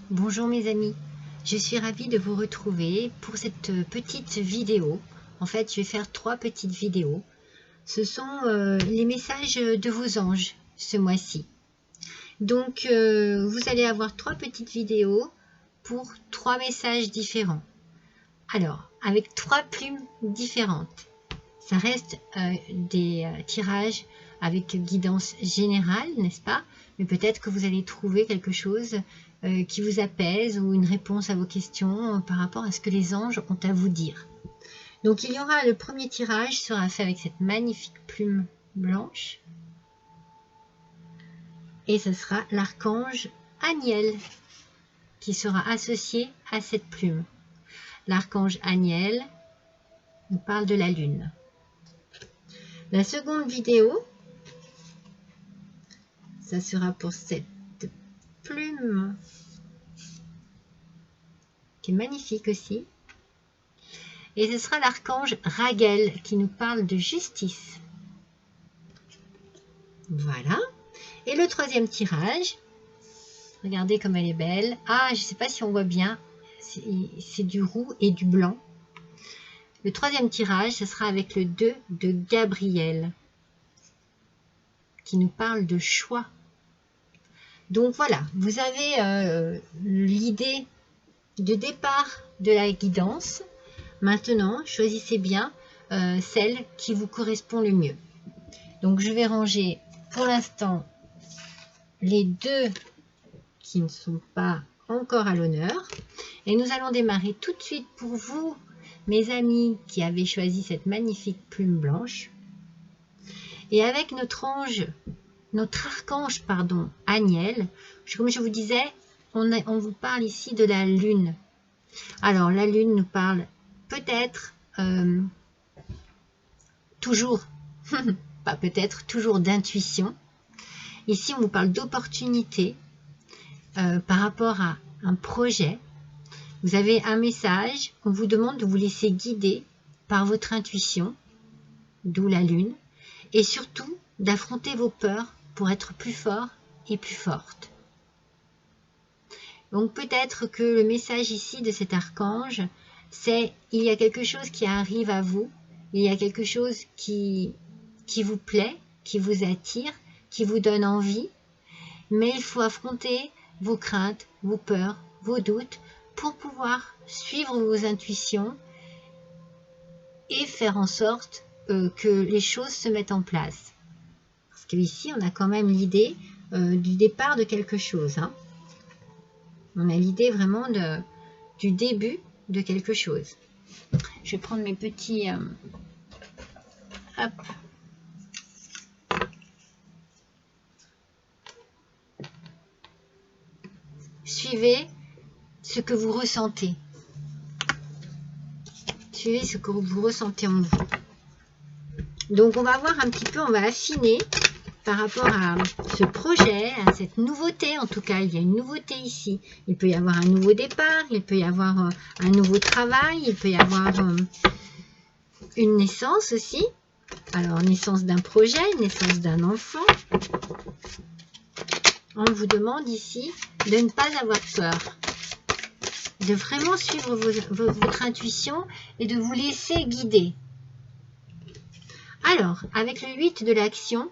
Bonjour mes amis, je suis ravie de vous retrouver pour cette petite vidéo. En fait, je vais faire 3 petites vidéos. Ce sont les messages de vos anges ce mois-ci. Donc, vous allez avoir 3 petites vidéos pour 3 messages différents. Alors, avec 3 plumes différentes. Ça reste des tirages avec guidance générale, n'est-ce pas? Mais peut-être que vous allez trouver quelque chose qui vous apaise ou une réponse à vos questions par rapport à ce que les anges ont à vous dire. Donc il y aura le premier tirage sera fait avec cette magnifique plume blanche. Et ce sera l'archange Aniel qui sera associé à cette plume. L'archange Aniel nous parle de la lune. La seconde vidéo, ça sera pour cette plume qui est magnifique aussi. Et ce sera l'archange Raguel qui nous parle de justice. Voilà. Et le troisième tirage, regardez comme elle est belle. Ah, je ne sais pas si on voit bien, c'est du roux et du blanc. Le troisième tirage, ce sera avec le 2 de Gabriel qui nous parle de choix. Donc voilà, vous avez l'idée de départ de la guidance. Maintenant, choisissez bien celle qui vous correspond le mieux. Donc je vais ranger pour l'instant les 2 qui ne sont pas encore à l'honneur. Et nous allons démarrer tout de suite pour vous, mes amis qui avez choisi cette magnifique plume blanche. Et avec notre archange, Aniel, comme je vous disais, on vous parle ici de la lune. Alors, la lune nous parle peut-être toujours, pas peut-être, toujours d'intuition. Ici, on vous parle d'opportunité par rapport à un projet. Vous avez un message, on vous demande de vous laisser guider par votre intuition, d'où la lune, et surtout d'affronter vos peurs pour être plus fort et plus forte. Donc peut-être que le message ici de cet archange, c'est il y a quelque chose qui arrive à vous, il y a quelque chose qui vous plaît, qui vous attire, qui vous donne envie, mais il faut affronter vos craintes, vos peurs, vos doutes pour pouvoir suivre vos intuitions et faire en sorte que les choses se mettent en place. Parce qu'ici, on a quand même l'idée du départ de quelque chose. Hein. On a l'idée vraiment du début de quelque chose. Je vais prendre mes petits... hop. Suivez ce que vous ressentez. Suivez ce que vous ressentez en vous. Donc, on va voir un petit peu, on va affiner par rapport à ce projet, à cette nouveauté. En tout cas, il y a une nouveauté ici. Il peut y avoir un nouveau départ, il peut y avoir un nouveau travail, il peut y avoir une naissance aussi. Alors, naissance d'un projet, naissance d'un enfant. On vous demande ici de ne pas avoir peur, de vraiment suivre votre intuition et de vous laisser guider. Alors, avec le 8 de l'action,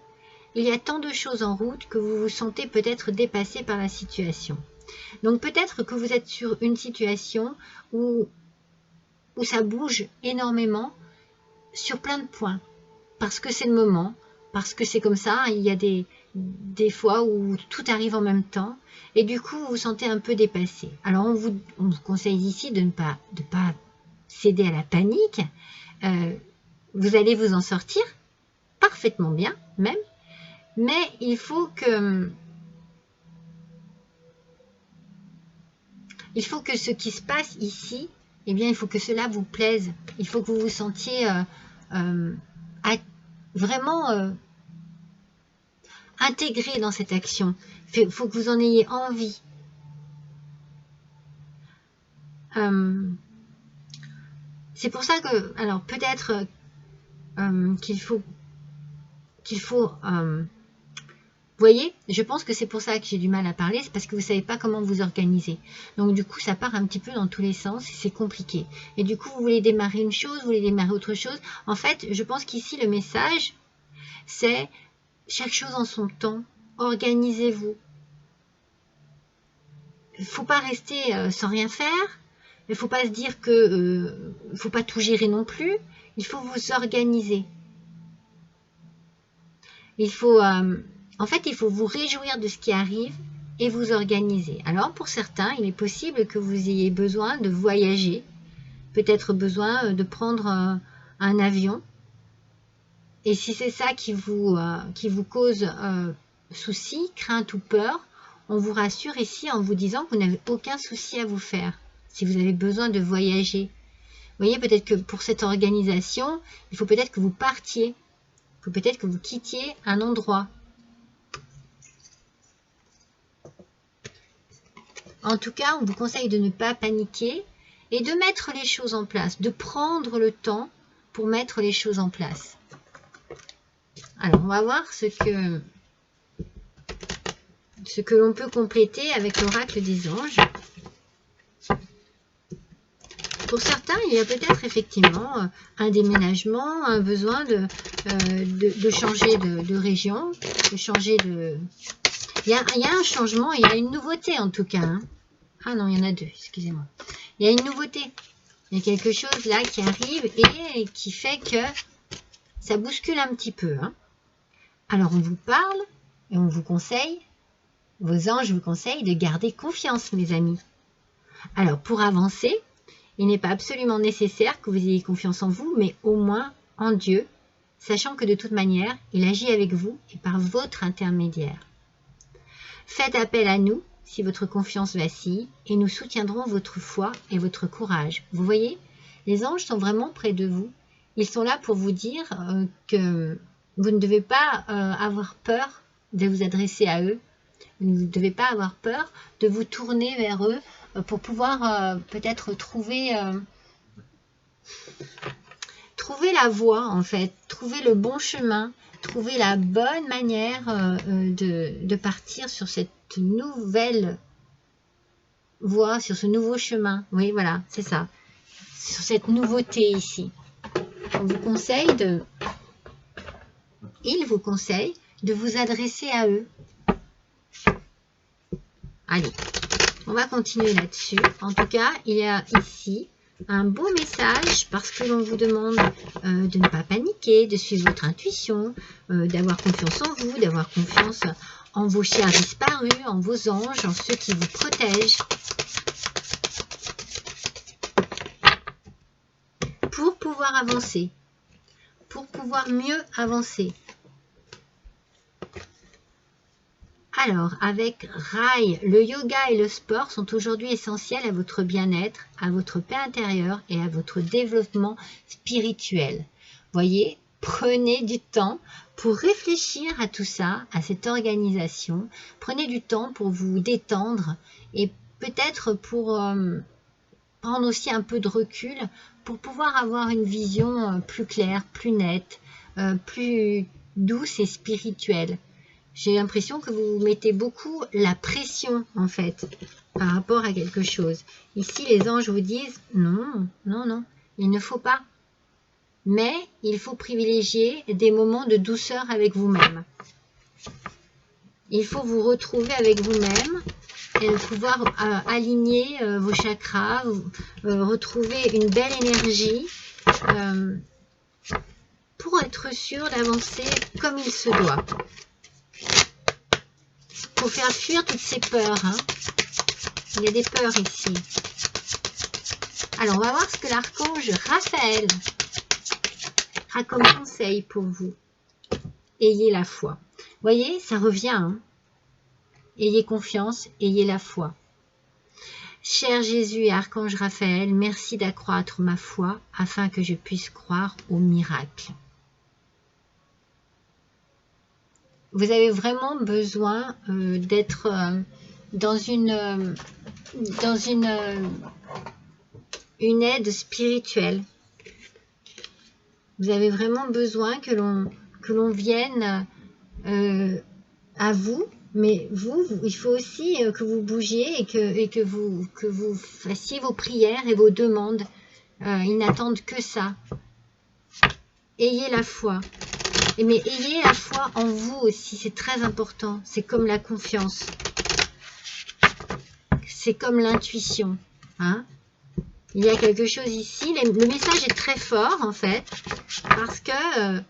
il y a tant de choses en route que vous vous sentez peut-être dépassé par la situation. Donc peut-être que vous êtes sur une situation où ça bouge énormément sur plein de points. Parce que c'est le moment, parce que c'est comme ça, il y a des fois où tout arrive en même temps. Et du coup, vous vous sentez un peu dépassé. Alors on vous conseille ici de ne pas céder à la panique. Vous allez vous en sortir parfaitement bien, même. Mais il faut que ce qui se passe ici, eh bien, il faut que cela vous plaise. Il faut que vous vous sentiez vraiment intégré dans cette action. Il faut que vous en ayez envie. C'est pour ça que, alors peut-être qu'il faut voyez, je pense que c'est pour ça que j'ai du mal à parler, c'est parce que vous ne savez pas comment vous organiser. Donc du coup, ça part un petit peu dans tous les sens et c'est compliqué. Et du coup, vous voulez démarrer une chose, vous voulez démarrer autre chose. En fait, je pense qu'ici, le message, c'est chaque chose en son temps, organisez-vous. Il ne faut pas rester sans rien faire, il ne faut pas se dire que il ne faut pas tout gérer non plus, il faut vous organiser. Il faut, en fait, il faut vous réjouir de ce qui arrive et vous organiser. Alors, pour certains, il est possible que vous ayez besoin de voyager, peut-être besoin de prendre un avion. Et si c'est ça qui vous cause souci, crainte ou peur, on vous rassure ici en vous disant que vous n'avez aucun souci à vous faire si vous avez besoin de voyager. Vous voyez, peut-être que pour cette organisation, il faut peut-être que vous partiez, il faut peut-être que vous quittiez un endroit. En tout cas, on vous conseille de ne pas paniquer et de mettre les choses en place, de prendre le temps pour mettre les choses en place. Alors, on va voir ce que l'on peut compléter avec l'oracle des anges. Pour certains, il y a peut-être effectivement un déménagement, un besoin de changer de région, de changer de... Il y a un changement, il y a une nouveauté en tout cas. Hein. Ah non, il y en a deux, excusez-moi. Il y a une nouveauté. Il y a quelque chose là qui arrive et qui fait que ça bouscule un petit peu. Hein. Alors on vous parle et on vous conseille, vos anges vous conseillent de garder confiance, mes amis. Alors pour avancer, il n'est pas absolument nécessaire que vous ayez confiance en vous, mais au moins en Dieu, sachant que de toute manière, il agit avec vous et par votre intermédiaire. Faites appel à nous si votre confiance vacille et nous soutiendrons votre foi et votre courage. Vous voyez, les anges sont vraiment près de vous. Ils sont là pour vous dire que vous ne devez pas avoir peur de vous adresser à eux. Vous ne devez pas avoir peur de vous tourner vers eux pour pouvoir peut-être trouver la voie, en fait, trouver le bon chemin, trouver la bonne manière de partir sur cette nouvelle voie, sur ce nouveau chemin. Oui, voilà, c'est ça. Sur cette nouveauté ici. On vous conseille il vous conseille de vous adresser à eux. Allez, on va continuer là-dessus. En tout cas, il y a ici un beau message parce que l'on vous demande de ne pas paniquer, de suivre votre intuition, d'avoir confiance en vous, d'avoir confiance en vos chers disparus, en vos anges, en ceux qui vous protègent. Pour pouvoir avancer, pour pouvoir mieux avancer. Alors, avec Rai, le yoga et le sport sont aujourd'hui essentiels à votre bien-être, à votre paix intérieure et à votre développement spirituel. Voyez, prenez du temps pour réfléchir à tout ça, à cette organisation. Prenez du temps pour vous détendre et peut-être pour prendre aussi un peu de recul pour pouvoir avoir une vision plus claire, plus nette, plus douce et spirituelle. J'ai l'impression que vous mettez beaucoup la pression, en fait, par rapport à quelque chose. Ici, les anges vous disent, non, non, non, il ne faut pas. Mais il faut privilégier des moments de douceur avec vous-même. Il faut vous retrouver avec vous-même et pouvoir aligner vos chakras, retrouver une belle énergie pour être sûr d'avancer comme il se doit. Pour faire fuir toutes ces peurs. Hein. Il y a des peurs ici. Alors, on va voir ce que l'archange Raphaël a comme conseil pour vous. Ayez la foi. Vous voyez, ça revient. Hein. Ayez confiance, ayez la foi. Cher Jésus et archange Raphaël, merci d'accroître ma foi afin que je puisse croire au miracle. Vous avez vraiment besoin d'être dans une aide spirituelle. Vous avez vraiment besoin que l'on vienne à vous, mais il faut aussi que vous bougiez et que vous fassiez vos prières et vos demandes. Ils n'attendent que ça. Ayez la foi. Mais ayez la foi en vous aussi, c'est très important. C'est comme la confiance. C'est comme l'intuition. Hein? Il y a quelque chose ici. Le message est très fort, en fait, parce que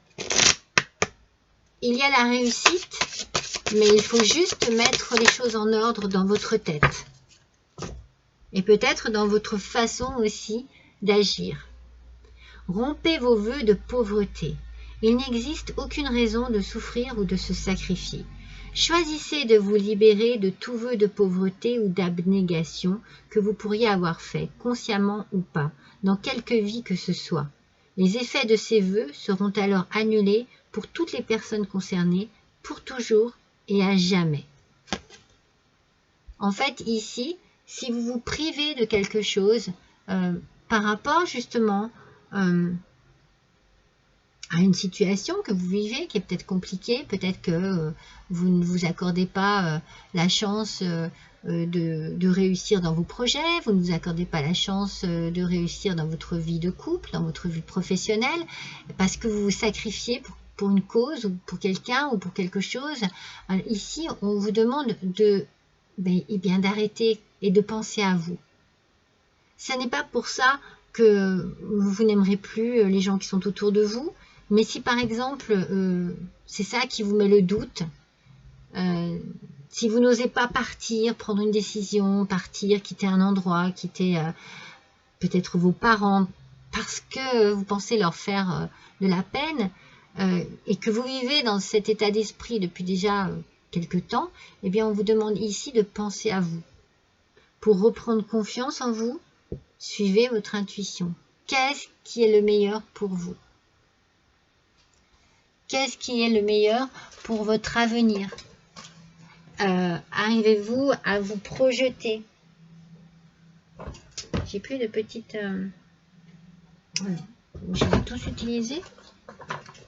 il y a la réussite, mais il faut juste mettre les choses en ordre dans votre tête. Et peut-être dans votre façon aussi d'agir. Rompez vos vœux de pauvreté. Il n'existe aucune raison de souffrir ou de se sacrifier. Choisissez de vous libérer de tout vœu de pauvreté ou d'abnégation que vous pourriez avoir fait, consciemment ou pas, dans quelque vie que ce soit. Les effets de ces vœux seront alors annulés pour toutes les personnes concernées, pour toujours et à jamais. En fait, ici, si vous vous privez de quelque chose, par rapport justement à une situation que vous vivez qui est peut-être compliquée, peut-être que vous ne vous accordez pas la chance de réussir dans vos projets, vous ne vous accordez pas la chance de réussir dans votre vie de couple, dans votre vie professionnelle, parce que vous vous sacrifiez pour une cause ou pour quelqu'un ou pour quelque chose. Ici, on vous demande d'arrêter et de penser à vous. Ce n'est pas pour ça que vous n'aimerez plus les gens qui sont autour de vous, mais si par exemple c'est ça qui vous met le doute, si vous n'osez pas partir, prendre une décision, partir, quitter un endroit, quitter peut-être vos parents, parce que vous pensez leur faire de la peine, et que vous vivez dans cet état d'esprit depuis déjà quelque temps, eh bien on vous demande ici de penser à vous. Pour reprendre confiance en vous, suivez votre intuition. Qu'est-ce qui est le meilleur pour vous? Qu'est-ce qui est le meilleur pour votre avenir? Arrivez-vous à vous projeter? J'ai plus de petites... Je vais tous utiliser.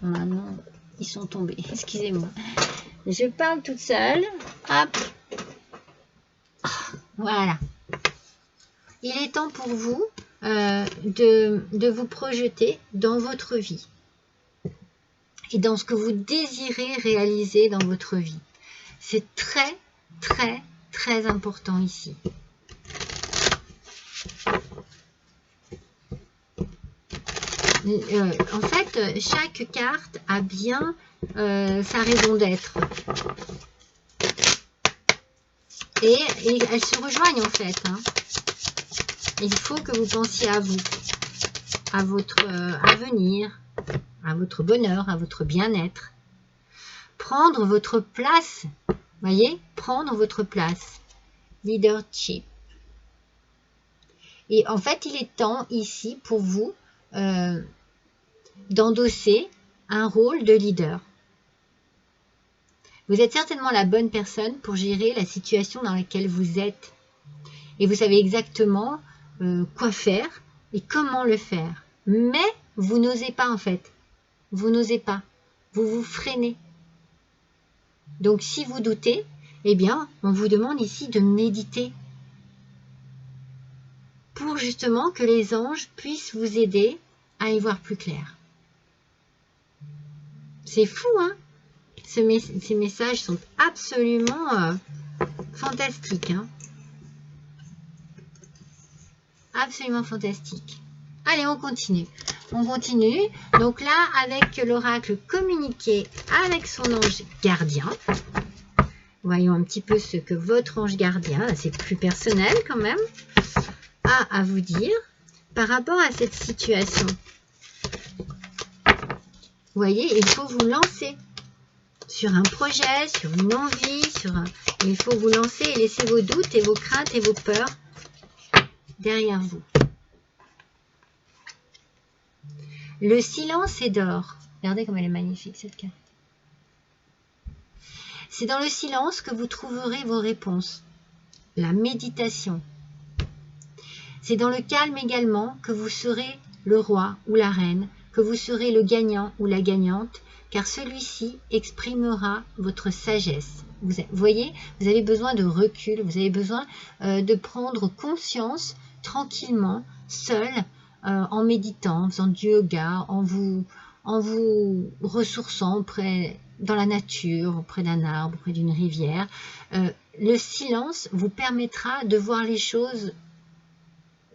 Ah non, ils sont tombés. Excusez-moi. Je parle toute seule. Hop. Voilà. Il est temps pour vous de vous projeter dans votre vie et dans ce que vous désirez réaliser dans votre vie. C'est très, très, très important ici. En fait, chaque carte a bien sa raison d'être. Et elles se rejoignent en fait. Hein. Il faut que vous pensiez à vous, à votre avenir, à votre bonheur, à votre bien-être. Prendre votre place, voyez, prendre votre place. Leadership. Et en fait, il est temps ici pour vous d'endosser un rôle de leader. Vous êtes certainement la bonne personne pour gérer la situation dans laquelle vous êtes. Et vous savez exactement quoi faire et comment le faire. Mais vous n'osez pas en fait. Vous n'osez pas. Vous vous freinez. Donc si vous doutez, eh bien, on vous demande ici de méditer. Pour justement que les anges puissent vous aider à y voir plus clair. C'est fou, hein? Ces messages sont absolument fantastiques. Hein? Absolument fantastiques. Allez, on continue. On continue. Donc là, avec l'oracle communiqué avec son ange gardien. Voyons un petit peu ce que votre ange gardien, c'est plus personnel quand même, a à vous dire par rapport à cette situation. Vous voyez, il faut vous lancer sur un projet, sur une envie, il faut vous lancer et laisser vos doutes et vos craintes et vos peurs derrière vous. Le silence est d'or. Regardez comme elle est magnifique cette carte. C'est dans le silence que vous trouverez vos réponses. La méditation. C'est dans le calme également que vous serez le roi ou la reine, que vous serez le gagnant ou la gagnante, car celui-ci exprimera votre sagesse. Vous voyez, vous avez besoin de recul, vous avez besoin de prendre conscience tranquillement, seul, en méditant, en faisant du yoga, en vous ressourçant dans la nature, auprès d'un arbre, auprès d'une rivière. Le silence vous permettra de voir les choses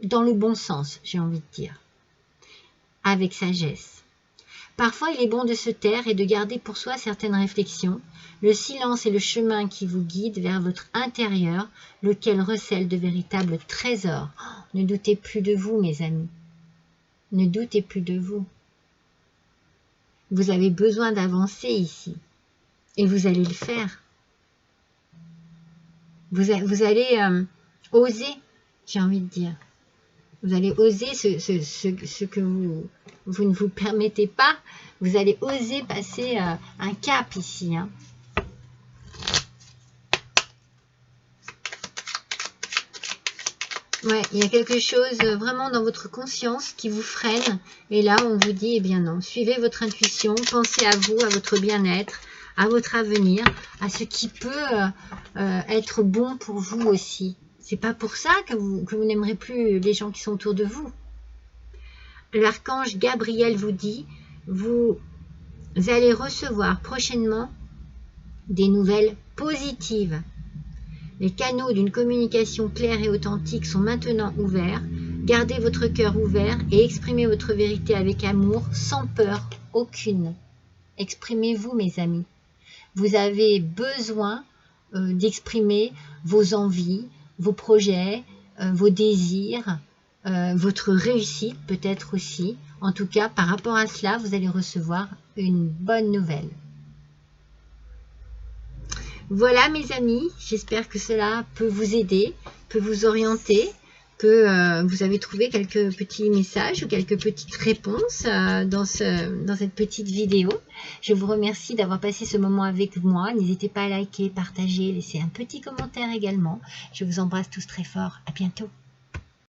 dans le bon sens, j'ai envie de dire, avec sagesse. Parfois, il est bon de se taire et de garder pour soi certaines réflexions. Le silence est le chemin qui vous guide vers votre intérieur, lequel recèle de véritables trésors. Oh, ne doutez plus de vous, mes amis. Ne doutez plus de vous. Vous avez besoin d'avancer ici. Et vous allez le faire. Vous allez oser, j'ai envie de dire. Vous allez oser ce que vous ne vous permettez pas. Vous allez oser passer un cap ici. Hein. Ouais, il y a quelque chose vraiment dans votre conscience qui vous freine. Et là, on vous dit, eh bien non, suivez votre intuition, pensez à vous, à votre bien-être, à votre avenir, à ce qui peut être bon pour vous aussi. C'est pas pour ça que vous n'aimerez plus les gens qui sont autour de vous. L'archange Gabriel vous dit, vous allez recevoir prochainement des nouvelles positives. Les canaux d'une communication claire et authentique sont maintenant ouverts. Gardez votre cœur ouvert et exprimez votre vérité avec amour, sans peur aucune. Exprimez-vous, mes amis. Vous avez besoin d'exprimer vos envies, vos projets, vos désirs, votre réussite peut-être aussi. En tout cas, par rapport à cela, vous allez recevoir une bonne nouvelle. Voilà mes amis, j'espère que cela peut vous aider, peut vous orienter, que vous avez trouvé quelques petits messages ou quelques petites réponses dans cette petite vidéo. Je vous remercie d'avoir passé ce moment avec moi. N'hésitez pas à liker, partager, laisser un petit commentaire également. Je vous embrasse tous très fort. À bientôt.